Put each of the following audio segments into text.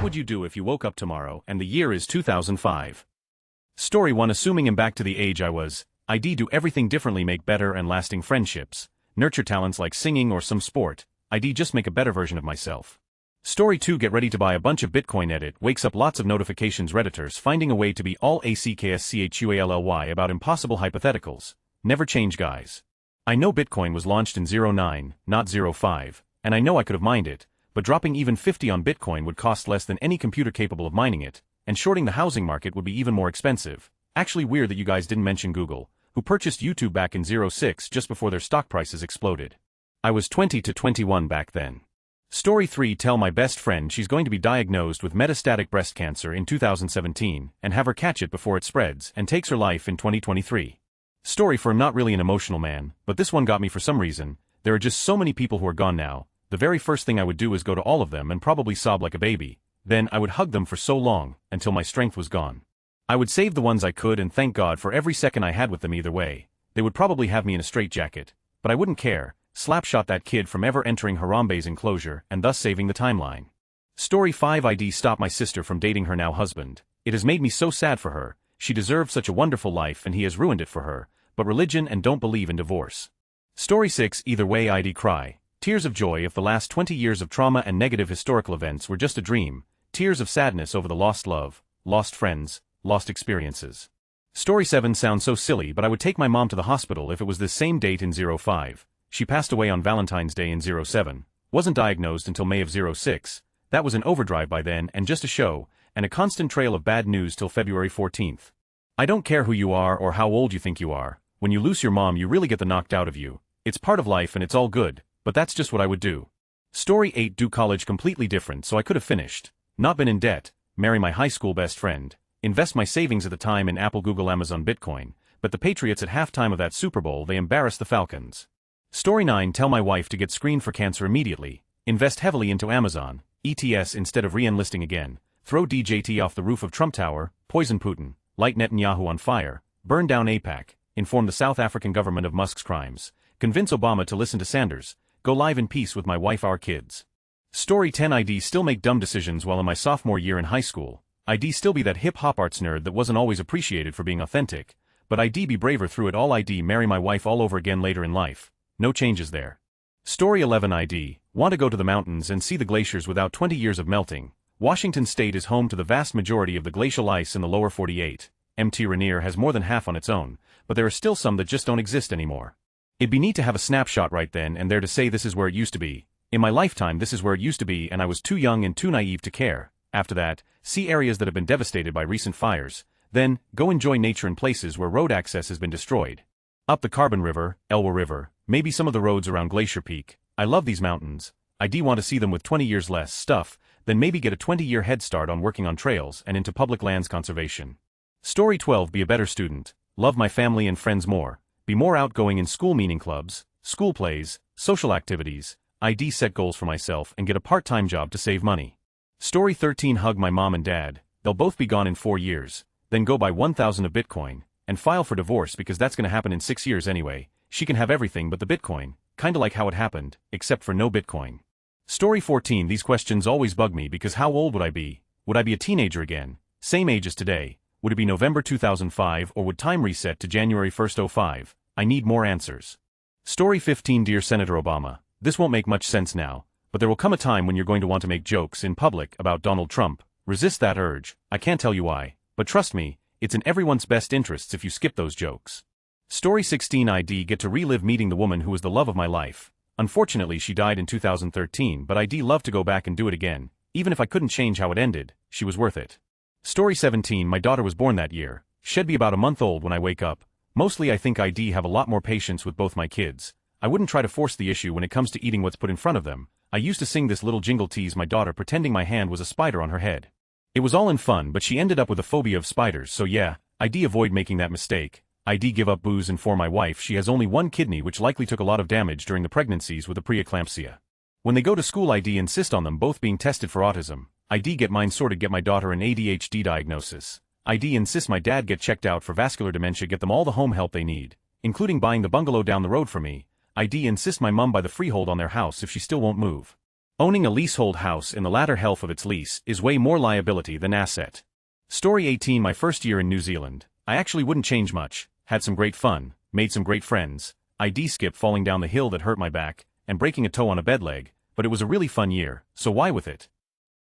What would you do if you woke up tomorrow and the year is 2005? Story 1. Assuming I'm back to the age I was, I'd do everything differently, make better and lasting friendships, nurture talents like singing or some sport, I'd just make a better version of myself. Story 2. Get ready to buy a bunch of Bitcoin. Edit wakes up lots of notifications, Redditors finding a way to be all AskSchually about impossible hypotheticals. Never change, guys. I know Bitcoin was launched in 09, not 05, and I know I could have mined it, but dropping even 50 on Bitcoin would cost less than any computer capable of mining it, and shorting the housing market would be even more expensive. Actually weird that you guys didn't mention Google, who purchased YouTube back in 06 just before their stock prices exploded. I was 20 to 21 back then. Story 3. Tell my best friend she's going to be diagnosed with metastatic breast cancer in 2017 and have her catch it before it spreads and takes her life in 2023. Story 4. I'm not really an emotional man, but this one got me for some reason. There are just so many people who are gone now. The very first thing I would do is go to all of them and probably sob like a baby. Then I would hug them for so long, until my strength was gone. I would save the ones I could and thank God for every second I had with them either way. They would probably have me in a straitjacket, but I wouldn't care. Slapshot that kid from ever entering Harambe's enclosure and thus saving the timeline. Story 5. I'd stop my sister from dating her now husband. It has made me so sad for her. She deserved such a wonderful life and he has ruined it for her, but religion and don't believe in divorce. Story 6. Either way I'd cry. Tears of joy if the last 20 years of trauma and negative historical events were just a dream. Tears of sadness over the lost love, lost friends, lost experiences. Story 7. Sounds so silly, but I would take my mom to the hospital if it was this same date in 05. She passed away on Valentine's Day in 07. Wasn't diagnosed until May of 06. That was an overdrive by then and just a show, and a constant trail of bad news till February 14th. I don't care who you are or how old you think you are. When you lose your mom you really get the knocked out of you. It's part of life and it's all good, but that's just what I would do. Story 8. Do college completely different so I could have finished. Not been in debt, marry my high school best friend, invest my savings at the time in Apple, Google, Amazon, Bitcoin, but the Patriots at halftime of that Super Bowl they embarrassed the Falcons. Story 9. Tell my wife to get screened for cancer immediately, invest heavily into Amazon, ETS instead of re-enlisting again, throw DJT off the roof of Trump Tower, poison Putin, light Netanyahu on fire, burn down AIPAC, inform the South African government of Musk's crimes, convince Obama to listen to Sanders, go live in peace with my wife, our kids. Story 10. I'd still make dumb decisions while in my sophomore year in high school. I'd still be that hip-hop arts nerd that wasn't always appreciated for being authentic, but I'd be braver through it all. I'd marry my wife all over again later in life. No changes there. Story 11. I'd want to go to the mountains and see the glaciers without 20 years of melting. Washington state is home to the vast majority of the glacial ice in the lower 48. Mt. Rainier has more than half on its own, but there are still some that just don't exist anymore. It'd be neat to have a snapshot right then and there to say this is where it used to be. In my lifetime this is where it used to be and I was too young and too naive to care. After that, see areas that have been devastated by recent fires. Then, go enjoy nature in places where road access has been destroyed. Up the Carbon River, Elwha River, maybe some of the roads around Glacier Peak. I love these mountains. I'd want to see them with 20 years less stuff, then maybe get a 20-year head start on working on trails and into public lands conservation. Story 12. Be a better student. Love my family and friends more. Be more outgoing in school, meaning clubs, school plays, social activities. I'd set goals for myself and get a part-time job to save money. Story 13. Hug my mom and dad. They'll both be gone in 4 years. Then go buy 1,000 of Bitcoin and file for divorce because that's gonna happen in 6 years anyway. She can have everything but the Bitcoin, kinda like how it happened, except for no Bitcoin. Story 14. These questions always bug me because how old would I be? Would I be a teenager again? Same age as today? Would it be November 2005 or would time reset to January 1st, 05? I need more answers. Story 15. Dear Senator Obama, this won't make much sense now, but there will come a time when you're going to want to make jokes in public about Donald Trump. Resist that urge. I can't tell you why, but trust me, it's in everyone's best interests if you skip those jokes. Story 16. I'd get to relive meeting the woman who was the love of my life. Unfortunately she died in 2013, but I'd love to go back and do it again. Even if I couldn't change how it ended, she was worth it. Story 17. My daughter was born that year. She'd be about a month old when I wake up. Mostly I think I'd have a lot more patience with both my kids. I wouldn't try to force the issue when it comes to eating what's put in front of them. I used to sing this little jingle, tease my daughter pretending my hand was a spider on her head. It was all in fun, but she ended up with a phobia of spiders, so yeah, I'd avoid making that mistake. I'd give up booze, and for my wife she has only one kidney which likely took a lot of damage during the pregnancies with a preeclampsia. When they go to school I'd insist on them both being tested for autism. I'd get mine sorted, get my daughter an ADHD diagnosis. I'd insist my dad get checked out for vascular dementia, get them all the home help they need, including buying the bungalow down the road for me. I'd insist my mum buy the freehold on their house if she still won't move. Owning a leasehold house in the latter half of its lease is way more liability than asset. Story 18. My first year in New Zealand. I actually wouldn't change much, had some great fun, made some great friends, ID skip falling down the hill that hurt my back, and breaking a toe on a bed leg, but it was a really fun year, so why with it?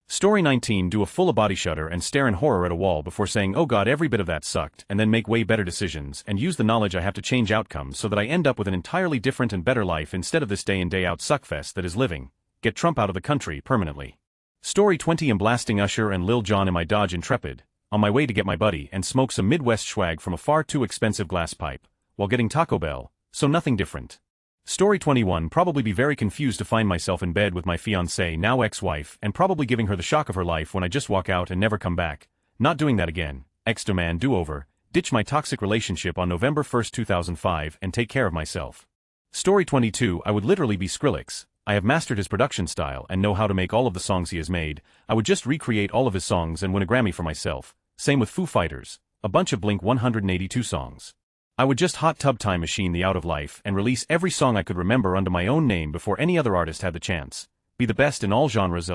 Story 19. Do a full body shudder and stare in horror at a wall before saying oh god every bit of that sucked and then make way better decisions and use the knowledge I have to change outcomes so that I end up with an entirely different and better life instead of this day in day out suckfest that is living. Get Trump out of the country permanently. Story 20. I'm blasting Usher and Lil Jon in my Dodge Intrepid, on my way to get my buddy and smoke some Midwest swag from a far too expensive glass pipe, while getting Taco Bell, so nothing different. Story 21. Probably be very confused to find myself in bed with my fiancée, now ex-wife, and probably giving her the shock of her life when I just walk out and never come back. Not doing that again. Ex-demand do-over, ditch my toxic relationship on November 1, 2005 and take care of myself. Story 22. I would literally be Skrillex. I have mastered his production style and know how to make all of the songs he has made. I would just recreate all of his songs and win a Grammy for myself. Same with Foo Fighters, a bunch of Blink 182 songs. I would just hot tub time machine the Out of Life and release every song I could remember under my own name before any other artist had the chance. Be the best in all genres.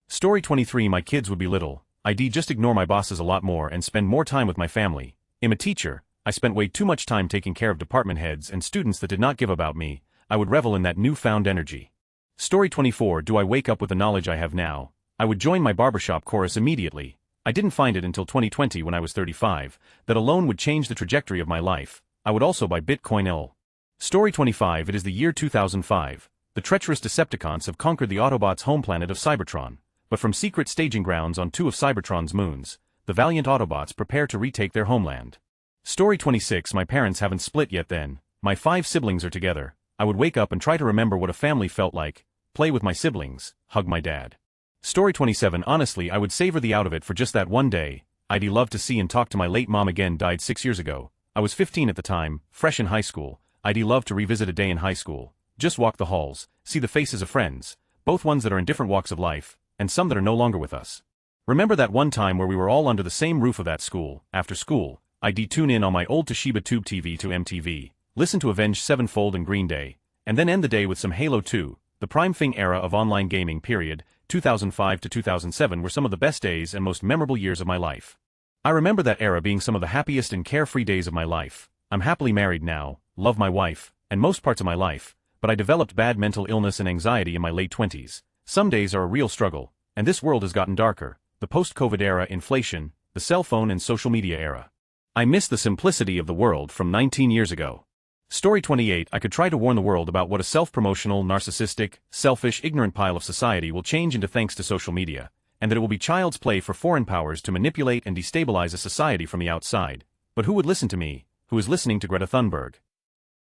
Story 23. My kids would be little. I'd just ignore my bosses a lot more and spend more time with my family. I'm a teacher. I spent way too much time taking care of department heads and students that did not give about me. I would revel in that newfound energy. Story 24. Do I wake up with the knowledge I have now? I would join my barbershop chorus immediately. I didn't find it until 2020 when I was 35, that alone would change the trajectory of my life. I would also buy Bitcoin. Story 25. It is the year 2005. The treacherous Decepticons have conquered the Autobots' home planet of Cybertron, but from secret staging grounds on two of Cybertron's moons, the valiant Autobots prepare to retake their homeland. Story 26. My parents haven't split yet then. My 5 siblings are together. I would wake up and try to remember what a family felt like, play with my siblings, hug my dad. Story 27. Honestly, I would savor the out of it for just that one day. I'd love to see and talk to my late mom again. Died 6 years ago. I was 15 at the time, fresh in high school. I'd love to revisit a day in high school. Just walk the halls, see the faces of friends, both ones that are in different walks of life, and some that are no longer with us. Remember that one time where we were all under the same roof of that school. After school, I'd tune in on my old Toshiba Tube TV to MTV, listen to Avenged Sevenfold and Green Day, and then end the day with some Halo 2, the prime thing era of online gaming period. 2005 to 2007 were some of the best days and most memorable years of my life. I remember that era being some of the happiest and carefree days of my life. I'm happily married now, love my wife, and most parts of my life, but I developed bad mental illness and anxiety in my late 20s. Some days are a real struggle, and this world has gotten darker. The post-COVID era, inflation, the cell phone and social media era. I miss the simplicity of the world from 19 years ago. Story 28. I could try to warn the world about what a self-promotional, narcissistic, selfish, ignorant pile of society will change into thanks to social media, and that it will be child's play for foreign powers to manipulate and destabilize a society from the outside. But who would listen to me, who is listening to Greta Thunberg?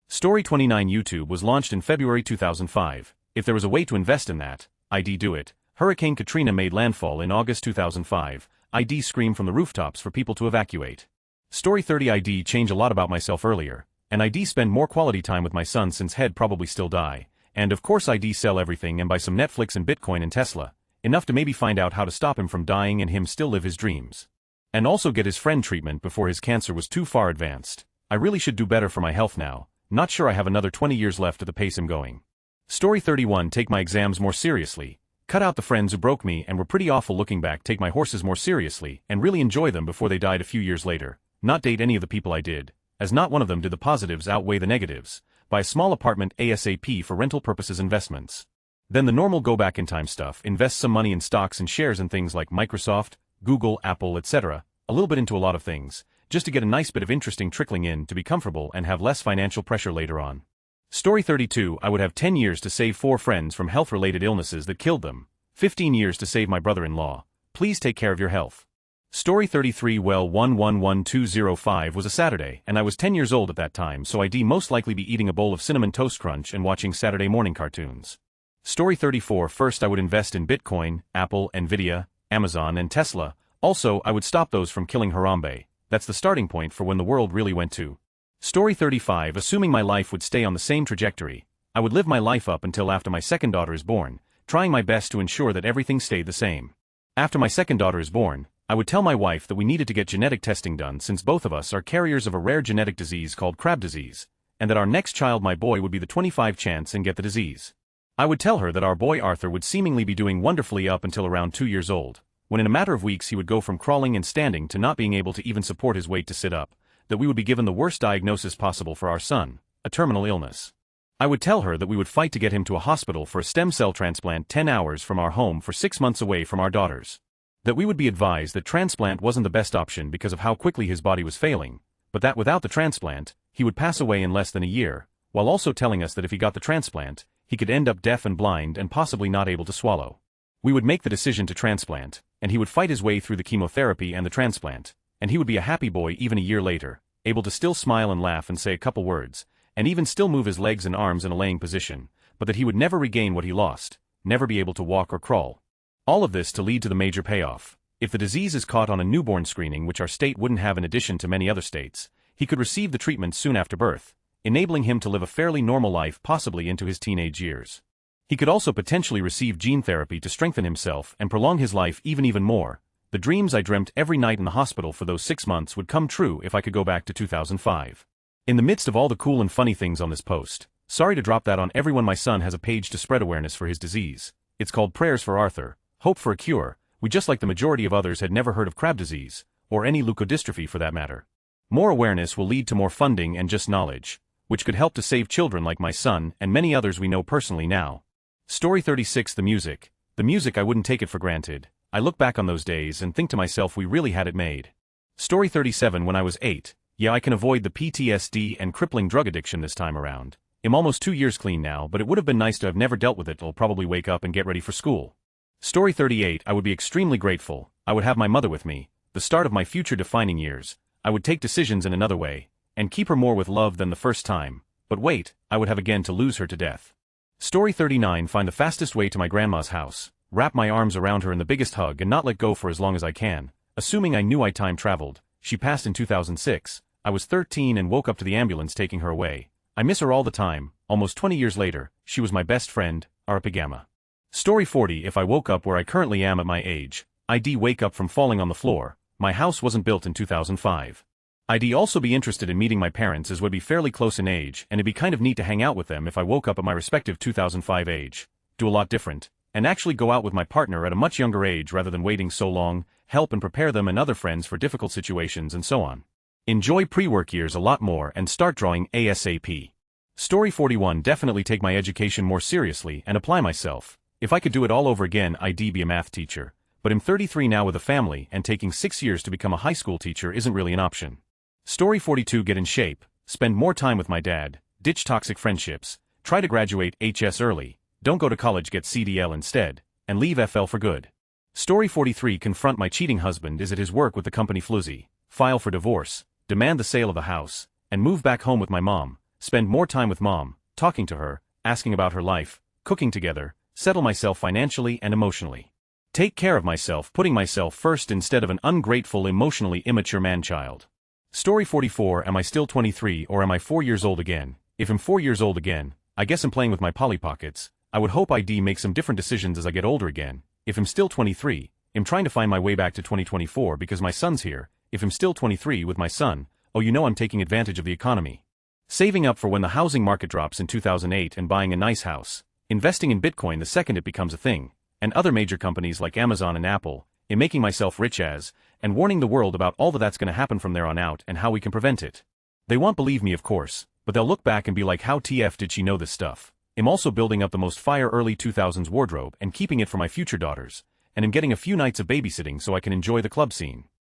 Story 29. YouTube was launched in February 2005. If there was a way to invest in that, I'd do it. Hurricane Katrina made landfall in August 2005. I'd scream from the rooftops for people to evacuate. Story 30. I'd change a lot about myself earlier, and I'd spend more quality time with my son since he'd probably still die. And of course I'd sell everything and buy some Netflix and Bitcoin and Tesla, enough to maybe find out how to stop him from dying and him still live his dreams. And also get his friend treatment before his cancer was too far advanced. I really should do better for my health now. Not sure I have another 20 years left at the pace I'm going. Story 31. Take my exams more seriously. Cut out the friends who broke me and were pretty awful. Looking back, take my horses more seriously and really enjoy them before they died a few years later. Not date any of the people I did, as not one of them did the positives outweigh the negatives. Buy a small apartment ASAP for rental purposes investments. Then the normal go back in time stuff. Invest some money in stocks and shares in things like Microsoft, Google, Apple, etc. A little bit into a lot of things, just to get a nice bit of interesting trickling in to be comfortable and have less financial pressure later on. Story 32. I would have 10 years to save 4 friends from health-related illnesses that killed them. 15 years to save my brother-in-law. Please take care of your health. Story 33. Well, 111205 was a Saturday, and I was 10 years old at that time, so I'd most likely be eating a bowl of Cinnamon Toast Crunch and watching Saturday morning cartoons. Story 34. First I would invest in Bitcoin, Apple, Nvidia, Amazon, and Tesla. Also, I would stop those from killing Harambe. That's the starting point for when the world really went to. Story 35. Assuming my life would stay on the same trajectory, I would live my life up until after my second daughter is born, trying my best to ensure that everything stayed the same. After my second daughter is born, I would tell my wife that we needed to get genetic testing done since both of us are carriers of a rare genetic disease called crab disease, and that our next child, my boy, would be the 25 chance and get the disease. I would tell her that our boy Arthur would seemingly be doing wonderfully up until around 2 years old, when in a matter of weeks he would go from crawling and standing to not being able to even support his weight to sit up, that we would be given the worst diagnosis possible for our son, a terminal illness. I would tell her that we would fight to get him to a hospital for a stem cell transplant 10 hours from our home for 6 months away from our daughters. That we would be advised that transplant wasn't the best option because of how quickly his body was failing, but that without the transplant, he would pass away in less than a year, while also telling us that if he got the transplant, he could end up deaf and blind and possibly not able to swallow. We would make the decision to transplant, and he would fight his way through the chemotherapy and the transplant, and he would be a happy boy even a year later, able to still smile and laugh and say a couple words, and even still move his legs and arms in a laying position, but that he would never regain what he lost, never be able to walk or crawl. All of this to lead to the major payoff. If the disease is caught on a newborn screening, which our state wouldn't have in addition to many other states, he could receive the treatment soon after birth, enabling him to live a fairly normal life possibly into his teenage years. He could also potentially receive gene therapy to strengthen himself and prolong his life even more. The dreams I dreamt every night in the hospital for those 6 months would come true if I could go back to 2005. In the midst of all the cool and funny things on this post, sorry to drop that on everyone, my son has a page to spread awareness for his disease. It's called Prayers for Arthur, Hope for a Cure. We, just like the majority of others, had never heard of crab disease, or any leukodystrophy for that matter. More awareness will lead to more funding and just knowledge, which could help to save children like my son and many others we know personally now. Story 36. The music. The music, I wouldn't take it for granted. I look back on those days and think to myself, we really had it made. Story 37. When I was 8, yeah, I can avoid the PTSD and crippling drug addiction this time around. I'm almost 2 years clean now, but it would have been nice to have never dealt with it. I'll probably wake up and get ready for school. Story 38. I would be extremely grateful. I would have my mother with me, the start of my future defining years. I would take decisions in another way, and keep her more with love than the first time. But wait, I would have again to lose her to death. Story 39. Find the fastest way to my grandma's house, wrap my arms around her in the biggest hug and not let go for as long as I can. Assuming I knew I time traveled, she passed in 2006, I was 13 and woke up to the ambulance taking her away. I miss her all the time. Almost 20 years later, she was my best friend, our pajama. Story 40. If I woke up where I currently am at my age, I'd wake up from falling on the floor. My house wasn't built in 2005. I'd also be interested in meeting my parents, as would be fairly close in age, and it'd be kind of neat to hang out with them if I woke up at my respective 2005 age, do a lot different, and actually go out with my partner at a much younger age rather than waiting so long, help and prepare them and other friends for difficult situations and so on. Enjoy pre-work years a lot more and start drawing ASAP. Story 41. Definitely take my education more seriously and apply myself. If I could do it all over again, I'd be a math teacher, but I'm 33 now with a family, and taking 6 years to become a high school teacher isn't really an option. Story 42. Get in shape, spend more time with my dad, ditch toxic friendships, try to graduate HS early, don't go to college, get CDL instead, and leave FL for good. Story 43. Confront my cheating husband is at his work with the company Floozy, file for divorce, demand the sale of the house, and move back home with my mom, spend more time with mom, talking to her, asking about her life, cooking together, settle myself financially and emotionally. Take care of myself, putting myself first instead of an ungrateful, emotionally immature man-child. Story 44. Am I still 23 or am I 4 years old again? If I'm 4 years old again, I guess I'm playing with my Polly Pockets. I would hope I'd make some different decisions as I get older again. If I'm still 23, I'm trying to find my way back to 2024 because my son's here. If I'm still 23 with my son, oh, you know, I'm taking advantage of the economy. Saving up for when the housing market drops in 2008 and buying a nice house. Investing in Bitcoin the second it becomes a thing, and other major companies like Amazon and Apple, in making myself rich as, and warning the world about all that's going to happen from there on out and how we can prevent it. They won't believe me, of course, but they'll look back and be like, how TF did she know this stuff? I'm also building up the most fire early 2000s wardrobe and keeping it for my future daughters, and I'm getting a few nights of babysitting so I can enjoy the club scene.